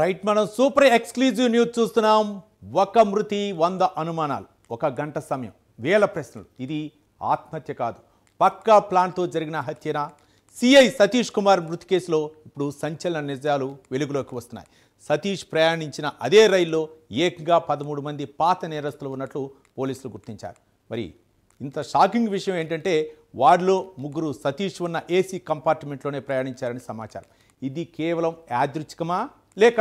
Right మనం super exclusive news చూస్తున్నాం. ఒక మృతి 100 అనుమానాలు, ఒక గంట సమయం, వేల ప్రశ్నలు. ఇది ఆత్మహత్య కాదు, పక్కా ప్లాన్తో జరిగిన హత్యనా? సిఐ సతీష్ కుమార్ మృతి కేసులో ఇప్పుడు సంచలన నిజాలు వెలుగులోకి వస్తున్నాయి. సతీష్ ప్రయాణించిన అదే రైల్లో ఏకంగా 13 మంది పాత నేరస్తులు ఉన్నట్లు పోలీసులు గుర్తించారు. మరి ఇంత షాకింగ్ విషయం ఏంటంటే వారిలో ముగ్గురు సతీష్ ఉన్న ఏసీ కంపార్ట్మెంట్లోనే ప్రయాణించారని సమాచారం. ఇది కేవలం యాదృచ్ఛికమా లేక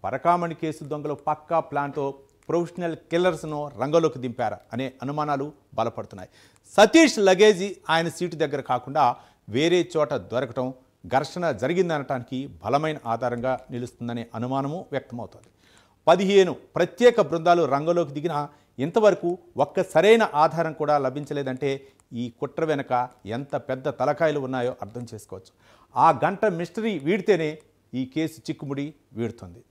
పరకామణి కేసు దొంగలు పక్కా ప్లాన్తో ప్రొఫెషనల్ కిల్లర్స్ను రంగంలోకి దింపారా అనే అనుమానాలు బలపడుతున్నాయి. సతీష్ లగేజీ ఆయన సీటు దగ్గర కాకుండా వేరే చోట దొరకటం ఘర్షణ జరిగిందనటానికి బలమైన ఆధారంగా నిలుస్తుందనే అనుమానము వ్యక్తమవుతోంది. 15 ప్రత్యేక బృందాలు రంగంలోకి దిగినా ఇంతవరకు ఒక్క సరైన ఆధారం కూడా లభించలేదంటే ఈ కుట్ర వెనక ఎంత పెద్ద తలకాయలు ఉన్నాయో అర్థం చేసుకోవచ్చు. ఆ గంట మిస్టరీ వీడితేనే ఈ కేసు చిక్కుముడి వీడుతుంది.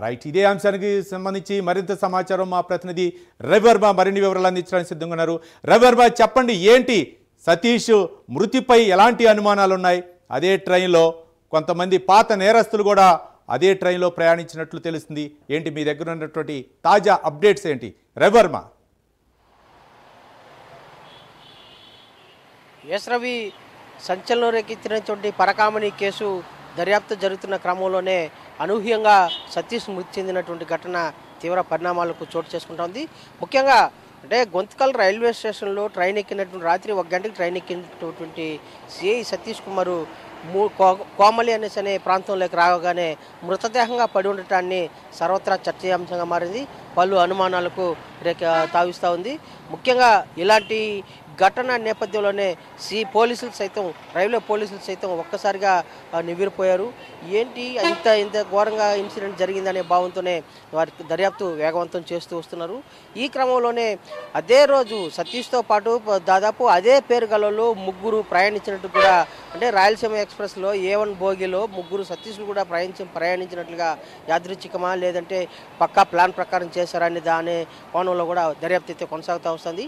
రైట్, ఇదే అంశానికి సంబంధించి మరింత సమాచారం మా ప్రతినిధి రవివర్మ మరిన్ని వివరాలు అందించడానికి సిద్ధంగా ఉన్నారు. రవివర్మ, చెప్పండి, ఏంటి సతీష్ మృతిపై ఎలాంటి అనుమానాలు ఉన్నాయి? అదే ట్రైన్లో కొంతమంది పాత నేరస్తులు కూడా అదే ట్రైన్లో ప్రయాణించినట్లు తెలుస్తుంది. ఏంటి మీ దగ్గర ఉన్నటువంటి తాజా అప్డేట్స్ ఏంటి రవివర్మ? ఎస్ రవి, సంచలనం రేకెత్తినటువంటి పరకామణి కేసు దర్యాప్తు జరుగుతున్న క్రమంలోనే అనూహ్యంగా సతీష్ మృతి చెందినటువంటి ఘటన తీవ్ర పరిణామాలకు చోటు చేసుకుంటోంది. ముఖ్యంగా అంటే గొంతకల్ రైల్వే స్టేషన్లో ట్రైన్ ఎక్కినటువంటి రాత్రి 1 గంటకి ట్రైన్ ఎక్కినటువంటి సిఐ సతీష్ కుమారు కోమలి అనే ప్రాంతంలోకి రాగానే మృతదేహంగా పడి ఉండటాన్ని సర్వత్రా చర్చయాంశంగా మారింది. పలు అనుమానాలకు తావిస్తూ ఉంది. ముఖ్యంగా ఇలాంటి ఘటన నేపథ్యంలోనే పోలీసులు సైతం, రైల్వే పోలీసులు సైతం ఒక్కసారిగా నివ్వెరపోయారు. ఏంటి ఇంత ఘోరంగా ఇన్సిడెంట్ జరిగిందనే భావంతోనే వారి దర్యాప్తు వేగవంతం చేస్తూ వస్తున్నారు. ఈ క్రమంలోనే అదే రోజు సతీష్తో పాటు దాదాపు అదే పేరు గలలో ముగ్గురు ప్రయాణించినట్టు కూడా, అంటే రాయలసీమ ఎక్స్ప్రెస్లో A1 బోగిలో ముగ్గురు సతీష్లు కూడా ప్రయాణించినట్లుగా యాదృచ్ఛికమా లేదంటే పక్కా ప్లాన్ ప్రకారం చేశారా అనే దాని కోణంలో కూడా దర్యాప్తు అయితే కొనసాగుతూ వస్తుంది.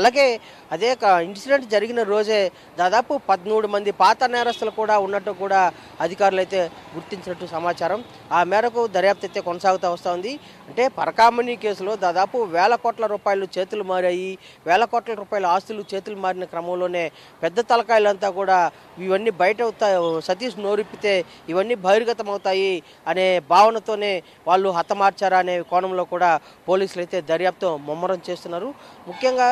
అలాగే అదే ఇన్సిడెంట్ జరిగిన రోజే దాదాపు 13 మంది పాత నేరస్తులు కూడా ఉన్నట్టు కూడా అధికారులు అయితే గుర్తించినట్టు సమాచారం. ఆ మేరకు దర్యాప్తు అయితే కొనసాగుతూ వస్తుంది. అంటే పరకామణి కేసులో దాదాపు వేల కోట్ల రూపాయలు చేతులు మారాయి, వేల కోట్ల రూపాయల ఆస్తులు చేతులు మారిన క్రమంలోనే పెద్ద తలకాయలంతా కూడా ఇవన్నీ బయట సతీష్ నోరిప్పితే ఇవన్నీ బహిర్గతం అవుతాయి అనే భావనతోనే వాళ్ళు హతమార్చారా అనే కోణంలో కూడా పోలీసులు అయితే దర్యాప్తు ముమ్మరం చేస్తున్నారు. ముఖ్యంగా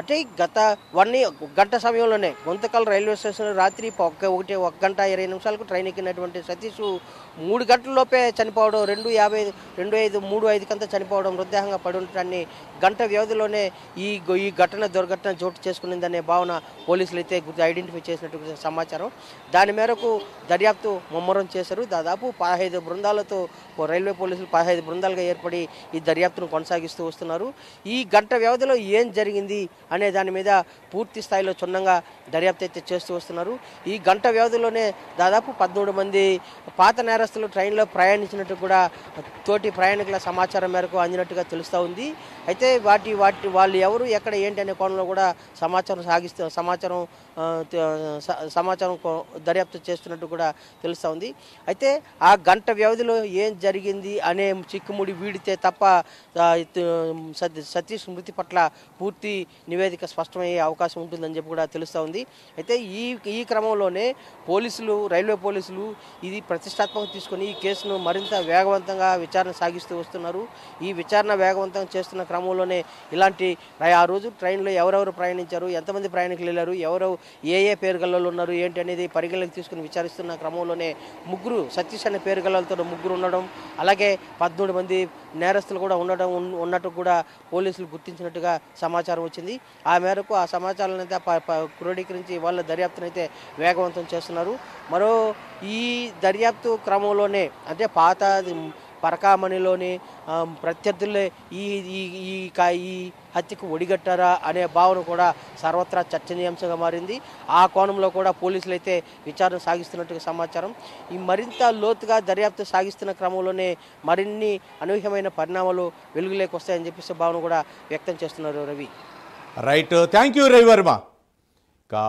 అంటే గత 1 గంట సమయంలోనే గొంతకల్ రైల్వే స్టేషన్ రాత్రి 1 గంట 20 నిమిషాలకు ట్రైన్ ఎక్కినటువంటి సతీష్ 3 గంటలలోపే చనిపోవడం, 2:05 కంతా చనిపోవడం, మృతదేహంగా పడి ఉండటాన్ని గంట వ్యవధిలోనే ఈ దుర్ఘటన చోటు చేసుకునిందనే భావన పోలీసులు అయితే ఐడెంటిఫై చేసినట్టు సమాచారం. దాని మేరకు దర్యాప్తు ముమ్మరం చేశారు. దాదాపు 15 బృందాలతో రైల్వే పోలీసులు 15 బృందాలుగా ఏర్పడి ఈ దర్యాప్తును కొనసాగిస్తూ వస్తున్నారు. ఈ గంట వ్యవధిలో ఏం జరిగింది అనే దాని మీద పూర్తి స్థాయిలో క్షుణ్ణంగా దర్యాప్తు అయితే చేస్తూ వస్తున్నారు. ఈ గంట వ్యవధిలోనే దాదాపు 13 మంది పాత నేరస్తులు ట్రైన్లో ప్రయాణించినట్టు కూడా తోటి ప్రయాణికుల సమాచారం మేరకు అందినట్టుగా తెలుస్తూ ఉంది. అయితే వాళ్ళు ఎవరు, ఎక్కడ, ఏంటి అనే కోణంలో కూడా సమాచారం దర్యాప్తు చేస్తున్నట్టు కూడా తెలుస్తూ ఉంది. అయితే ఆ గంట వ్యవధిలో ఏం జరిగింది అనే చిక్కుముడి వీడితే తప్ప సతీష్ మృతి పట్ల పూర్తి నివేదిక స్పష్టమయ్యే అవకాశం ఉంటుందని చెప్పి కూడా తెలుస్తూ ఉంది. అయితే ఈ క్రమంలోనే రైల్వే పోలీసులు ఇది ప్రతిష్టాత్మకంగా తీసుకొని ఈ కేసును మరింత వేగవంతంగా విచారణ సాగిస్తూ వస్తున్నారు. ఈ విచారణ వేగవంతం చేస్తున్న క్రమంలోనే ఇలాంటి ఆ రోజు ట్రైన్లో ఎవరెవరు ప్రయాణించారు, ఎంతమంది ప్రయాణికులు వెళ్ళారు, ఎవరు ఏ పేరు గల్లలో ఉన్నారు, ఏంటి అనేది పరిగణలోకి తీసుకుని విచారిస్తున్న క్రమంలోనే ముగ్గురు సతీష్ అనే పేరు గల్లలతో ముగ్గురు ఉండడం, అలాగే 13 మంది నేరస్తులు కూడా ఉన్నట్టు కూడా పోలీసులు గుర్తించినట్టుగా సమాచారం వచ్చింది. ఆ మేరకు ఆ సమాచారాన్ని అయితే క్రోడీకరించి వాళ్ళ దర్యాప్తును అయితే వేగవంతం చేస్తున్నారు. ఈ దర్యాప్తు క్రమంలోనే అంటే పాత పరకామణిలోని ప్రత్యర్థులే ఈ హత్యకు ఒడిగట్టారా అనే భావన కూడా సర్వత్రా చర్చనీయాంశంగా మారింది. ఆ కోణంలో కూడా పోలీసులు అయితే విచారణ సాగిస్తున్నట్టుగా సమాచారం. ఈ మరింత లోతుగా దర్యాప్తు సాగిస్తున్న క్రమంలోనే మరిన్ని అనూహ్యమైన పరిణామాలు వెలుగులోకి వస్తాయని చెప్పేసి భావన కూడా వ్యక్తం చేస్తున్నారు Ravi. Right, thank you Ravi Varma.